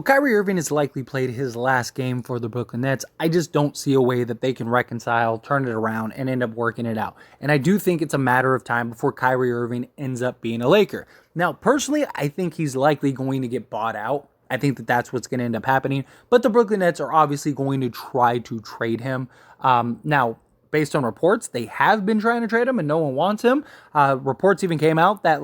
So Kyrie Irving has likely played his last game for the Brooklyn Nets. I just don't see a way that they can reconcile, turn it around, and end up working it out. And I do think it's a matter of time before Kyrie Irving ends up being a Laker. Now, personally, I think he's likely going to get bought out. I think that that's what's going to end up happening. But the Brooklyn Nets are obviously going to try to trade him. Now, based on reports, they have been trying to trade him and no one wants him. Reports even came out that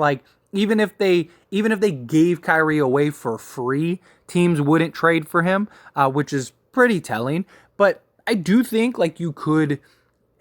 even if they gave Kyrie away for free, teams wouldn't trade for him, which is pretty telling. But I do think you could,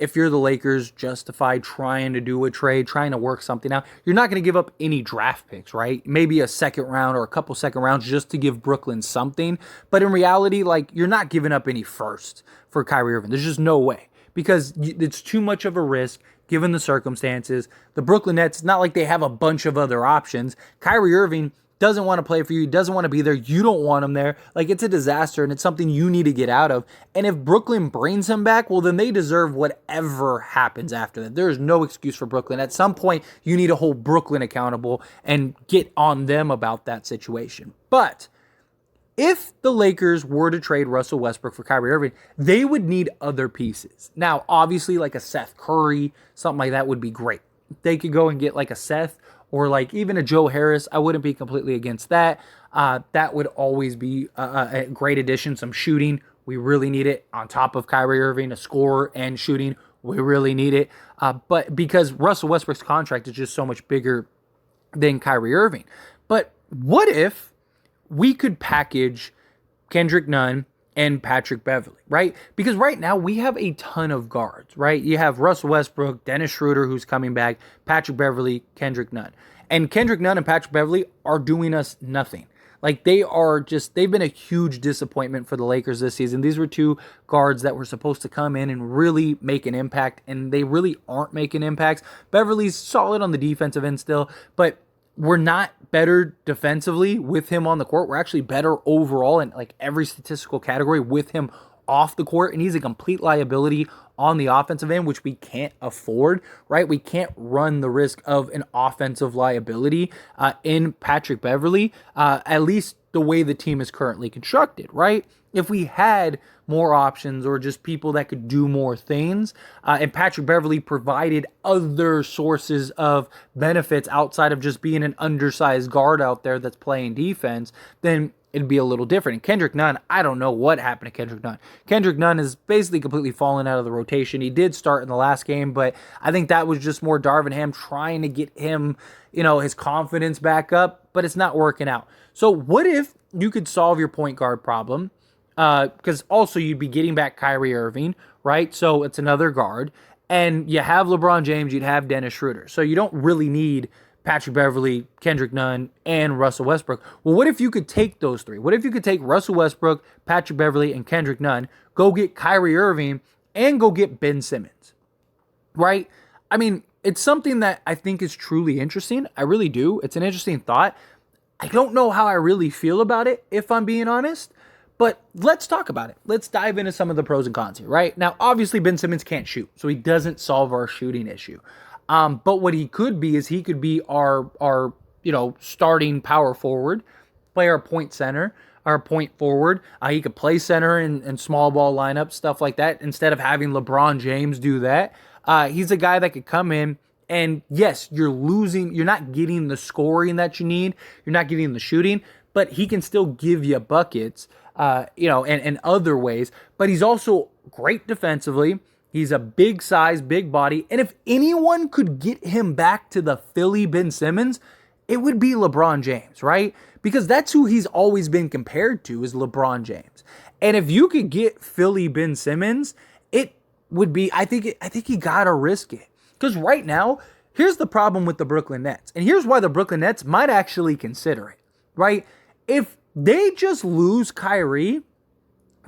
if you're the Lakers, justify trying to do a trade, trying to work something out. You're not going to give up any draft picks, right? Maybe a second round or a couple second rounds just to give Brooklyn something. But in reality, you're not giving up any first for Kyrie Irving. There's just no way, because it's too much of a risk given the circumstances. The Brooklyn Nets, it's not like they have a bunch of other options. Kyrie Irving doesn't want to play for you, doesn't want to be there. You don't want him there. It's a disaster, and it's something you need to get out of. And if Brooklyn brings him back, well, then they deserve whatever happens after that. There is no excuse for Brooklyn. At some point, you need to hold Brooklyn accountable and get on them about that situation. But if the Lakers were to trade Russell Westbrook for Kyrie Irving, they would need other pieces. Now, obviously, a Seth Curry, something like that would be great. They could go and get a Seth or even a Joe Harris. I wouldn't be completely against that. That would always be a great addition. Some shooting, we really need it. On top of Kyrie Irving, a scorer and shooting, we really need it. But because Russell Westbrook's contract is just so much bigger than Kyrie Irving. But what if we could package Kendrick Nunn and Patrick Beverley, right? Because right now we have a ton of guards, right? You have Russell Westbrook, Dennis Schroeder, who's coming back, Patrick Beverley, Kendrick Nunn. And Kendrick Nunn and Patrick Beverley are doing us nothing. They've been a huge disappointment for the Lakers this season. These were two guards that were supposed to come in and really make an impact, and they really aren't making impacts. Beverley's solid on the defensive end still, but we're not better defensively with him on the court. We're actually better overall in every statistical category with him off the court, and he's a complete liability on the offensive end, which we can't afford, right? We can't run the risk of an offensive liability in Patrick Beverley, at least the way the team is currently constructed, right? If we had more options or just people that could do more things, and Patrick Beverley provided other sources of benefits outside of just being an undersized guard out there that's playing defense, then it'd be a little different. And Kendrick Nunn, I don't know what happened to Kendrick Nunn. Kendrick Nunn is basically completely fallen out of the rotation. He did start in the last game, but I think that was just more Darvin Ham trying to get him, his confidence back up, but it's not working out. So what if you could solve your point guard problem? Because also you'd be getting back Kyrie Irving, right? So it's another guard. And you have LeBron James, you'd have Dennis Schroeder. So you don't really need Patrick Beverley, Kendrick Nunn, and Russell Westbrook. Well, what if you could take those three? What if you could take Russell Westbrook, Patrick Beverley, and Kendrick Nunn, go get Kyrie Irving, and go get Ben Simmons, right? I mean, it's something that I think is truly interesting. I really do. It's an interesting thought. I don't know how I really feel about it, if I'm being honest. But let's talk about it. Let's dive into some of the pros and cons here, right? Now, obviously, Ben Simmons can't shoot, so he doesn't solve our shooting issue. But what he could be is he could be our starting power forward, play our point center, our point forward. He could play center in small ball lineups, stuff like that, instead of having LeBron James do that. He's a guy that could come in, and yes, you're not getting the scoring that you need. You're not getting the shooting, but he can still give you buckets, and other ways. But he's also great defensively. He's a big size, big body. And if anyone could get him back to the Philly Ben Simmons, it would be LeBron James, right? Because that's who he's always been compared to, is LeBron James. And if you could get Philly Ben Simmons, it would be, I think you gotta risk it. Because right now, here's the problem with the Brooklyn Nets. And here's why the Brooklyn Nets might actually consider it, right? If they just lose Kyrie,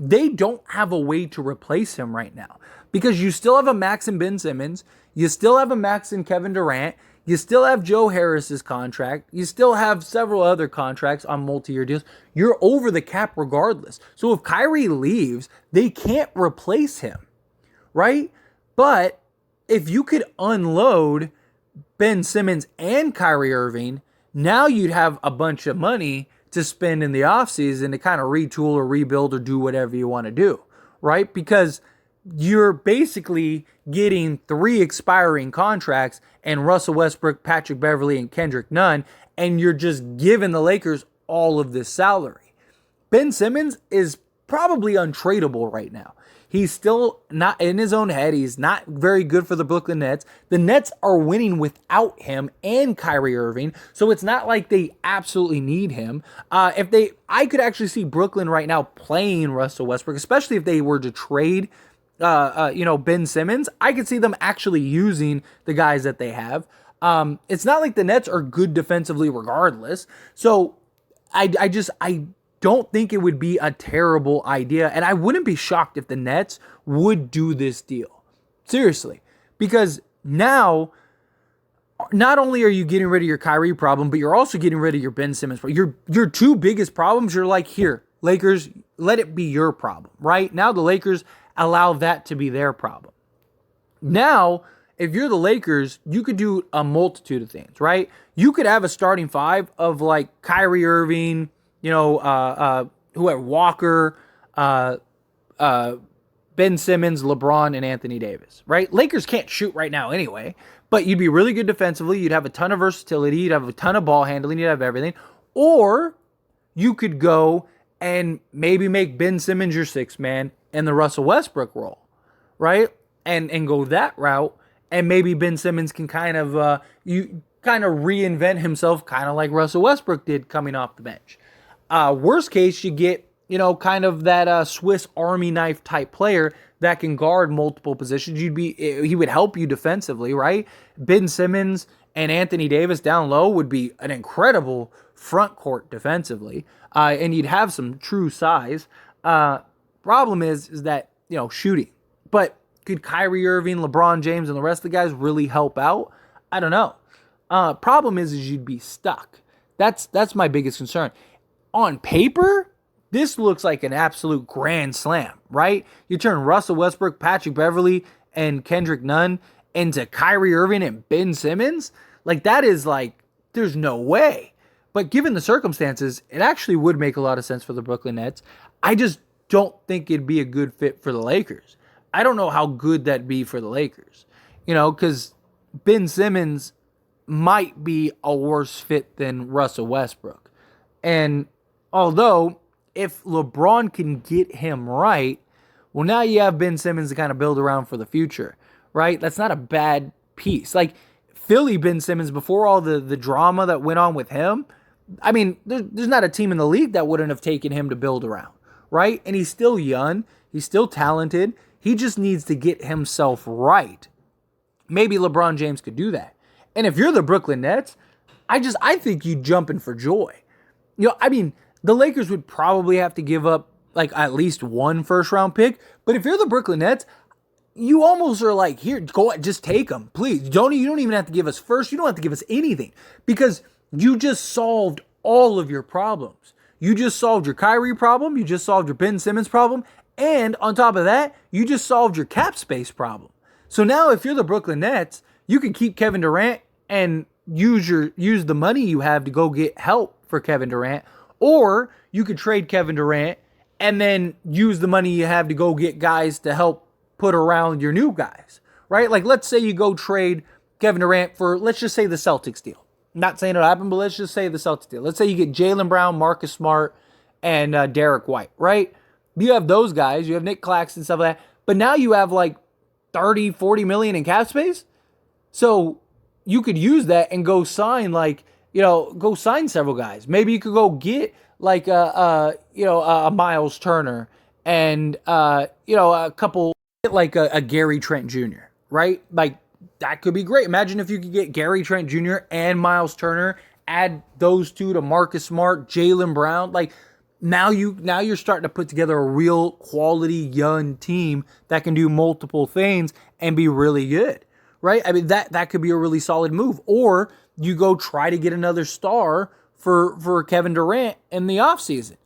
they don't have a way to replace him right now. Because you still have a max in Ben Simmons, you still have a max in Kevin Durant, you still have Joe Harris's contract, you still have several other contracts on multi-year deals. You're over the cap regardless. So if Kyrie leaves, they can't replace him, right? But if you could unload Ben Simmons and Kyrie Irving, now you'd have a bunch of money to spend in the offseason to kind of retool or rebuild or do whatever you want to do, right? Because you're basically getting 3 expiring contracts and Russell Westbrook, Patrick Beverley, and Kendrick Nunn, and you're just giving the Lakers all of this salary. Ben Simmons is probably untradeable right now. He's still not in his own head. He's not very good for the Brooklyn Nets. The Nets are winning without him and Kyrie Irving, so it's not like they absolutely need him. I could actually see Brooklyn right now playing Russell Westbrook, especially if they were to trade, Ben Simmons. I could see them actually using the guys that they have. It's not like the Nets are good defensively regardless. So I don't think it would be a terrible idea. And I wouldn't be shocked if the Nets would do this deal. Seriously. Because now, not only are you getting rid of your Kyrie problem, but you're also getting rid of your Ben Simmons problem. Your 2 biggest problems, you're like, here, Lakers, let it be your problem, right? Now the Lakers allow that to be their problem. Now, if you're the Lakers, you could do a multitude of things, right? You could have a starting 5 of like Kyrie Irving, Walker, Ben Simmons, LeBron, and Anthony Davis, right? Lakers can't shoot right now anyway, but you'd be really good defensively. You'd have a ton of versatility. You'd have a ton of ball handling. You'd have everything. Or you could go and maybe make Ben Simmons your 6th man and the Russell Westbrook role, right? And go that route. And maybe Ben Simmons can kind of reinvent himself, kind of like Russell Westbrook did coming off the bench. Worst case, you get, kind of that Swiss Army knife type player that can guard multiple positions. He would help you defensively, right? Ben Simmons and Anthony Davis down low would be an incredible front court defensively. And you'd have some true size. Problem is that, shooting. But could Kyrie Irving, LeBron James, and the rest of the guys really help out? I don't know. Problem is you'd be stuck. That's my biggest concern. On paper, this looks like an absolute grand slam, right? You turn Russell Westbrook, Patrick Beverley, and Kendrick Nunn into Kyrie Irving and Ben Simmons. Like, that is like, there's no way. But given the circumstances, it actually would make a lot of sense for the Brooklyn Nets. I just don't think it'd be a good fit for the Lakers. I don't know how good that'd be for the Lakers. Because Ben Simmons might be a worse fit than Russell Westbrook. And although, if LeBron can get him right, well, now you have Ben Simmons to kind of build around for the future, right? That's not a bad piece. Like, Philly Ben Simmons, before all the drama that went on with him, I mean, there's not a team in the league that wouldn't have taken him to build around, right? And he's still young. He's still talented. He just needs to get himself right. Maybe LeBron James could do that. And if you're the Brooklyn Nets, I think you jumping for joy. The Lakers would probably have to give up like at least 1 first-round pick. But if you're the Brooklyn Nets, you almost are like, here, go, just take them, please. You don't even have to give us first. You don't have to give us anything because you just solved all of your problems. You just solved your Kyrie problem. You just solved your Ben Simmons problem. And on top of that, you just solved your cap space problem. So now if you're the Brooklyn Nets, you can keep Kevin Durant and use the money you have to go get help for Kevin Durant. Or you could trade Kevin Durant and then use the money you have to go get guys to help put around your new guys, right? Like, let's say you go trade Kevin Durant for, let's just say, the Celtics deal. Not saying it'll happen, but let's just say the Celtics deal. Let's say you get Jaylen Brown, Marcus Smart, and Derek White, right? You have those guys. You have Nick Claxton, stuff like that. But now you have like 30, 40 million in cap space. So you could use that and go sign go sign several guys. Maybe you could go get like a Miles Turner and a couple, like a Gary Trent Jr., right? Like, that could be great. Imagine if you could get Gary Trent Jr. and Miles Turner, add those two to Marcus Smart, Jaylen Brown. Like, now you're starting to put together a real quality young team that can do multiple things and be really good, right? I mean, that could be a really solid move. Or you go try to get another star for Kevin Durant in the offseason.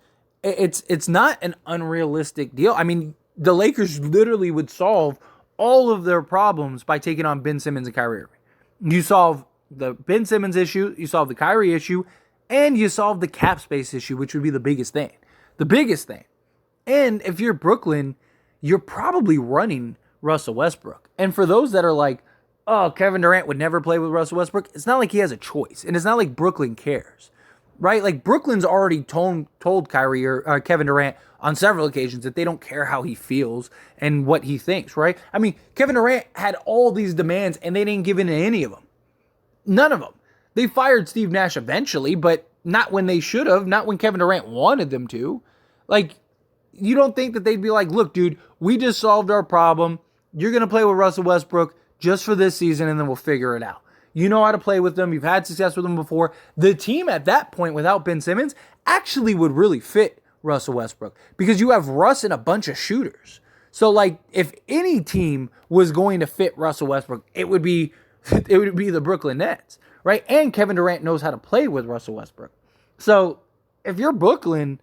It's not an unrealistic deal. I mean, the Lakers literally would solve all of their problems by taking on Ben Simmons and Kyrie Irving. You solve the Ben Simmons issue, you solve the Kyrie issue, And you solve the cap space issue, which would be the biggest thing. The biggest thing. And if you're Brooklyn, you're probably running Russell Westbrook. And for those that are like, oh, Kevin Durant would never play with Russell Westbrook, it's not like he has a choice. And it's not like Brooklyn cares, right? Like Brooklyn's already told Kyrie or Kevin Durant on several occasions that they don't care how he feels and what he thinks, right? I mean, Kevin Durant had all these demands and they didn't give in to any of them. None of them. They fired Steve Nash eventually, but not when they should have, not when Kevin Durant wanted them to. Like, you don't think that they'd be like, look, dude, we just solved our problem. You're going to play with Russell Westbrook just for this season, and then we'll figure it out. You know how to play with them. You've had success with them before. The team at that point without Ben Simmons actually would really fit Russell Westbrook because you have Russ and a bunch of shooters. So, like, if any team was going to fit Russell Westbrook, it would be the Brooklyn Nets, right? And Kevin Durant knows how to play with Russell Westbrook. So, if you're Brooklyn,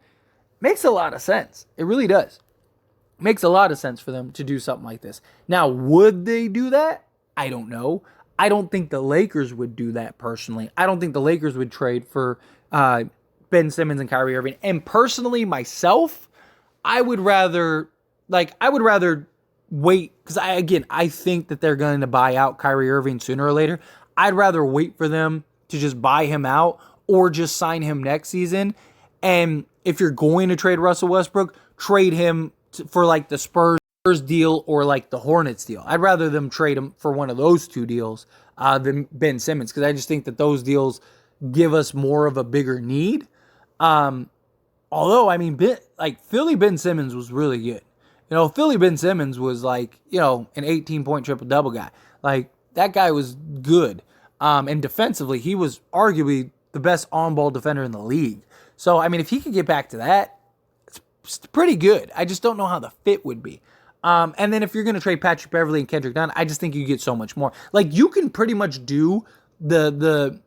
makes a lot of sense. It really does. Makes a lot of sense for them to do something like this. Now, would they do that? I don't know. I don't think the Lakers would do that personally. I don't think the Lakers would trade for Ben Simmons and Kyrie Irving. And personally, myself, I would rather wait because I think that they're going to buy out Kyrie Irving sooner or later. I'd rather wait for them to just buy him out or just sign him next season. And if you're going to trade Russell Westbrook, trade him for like the Spurs deal or like the Hornets deal. I'd rather them trade him for one of those two deals than Ben Simmons because I just think that those deals give us more of a bigger need. Although, I mean, Philly Ben Simmons was really good. You know, Philly Ben Simmons was like, you know, an 18-point triple-double guy. Like, that guy was good. And defensively, he was arguably the best on-ball defender in the league. So, I mean, if he could get back to that, it's pretty good. I just don't know how the fit would be. And then if you're going to trade Patrick Beverley and Kendrick Nunn, I just think you get so much more. Like, you can pretty much do the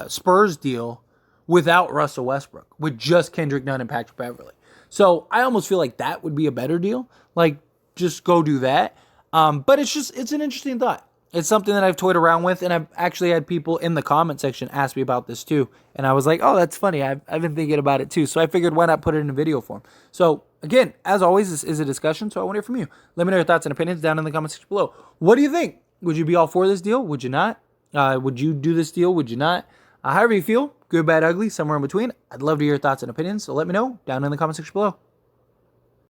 Spurs deal without Russell Westbrook, with just Kendrick Nunn and Patrick Beverley. So I almost feel like that would be a better deal. Like, just go do that. But it's an interesting thought. It's something that I've toyed around with, and I've actually had people in the comment section ask me about this too. And I was like, oh, that's funny. I've been thinking about it too. So I figured, why not put it in a video form? So again, as always, this is a discussion, so I want to hear from you. Let me know your thoughts and opinions down in the comment section below. What do you think? Would you be all for this deal? Would you not? Would you do this deal? Would you not? However you feel, good, bad, ugly, somewhere in between. I'd love to hear your thoughts and opinions, so let me know down in the comment section below.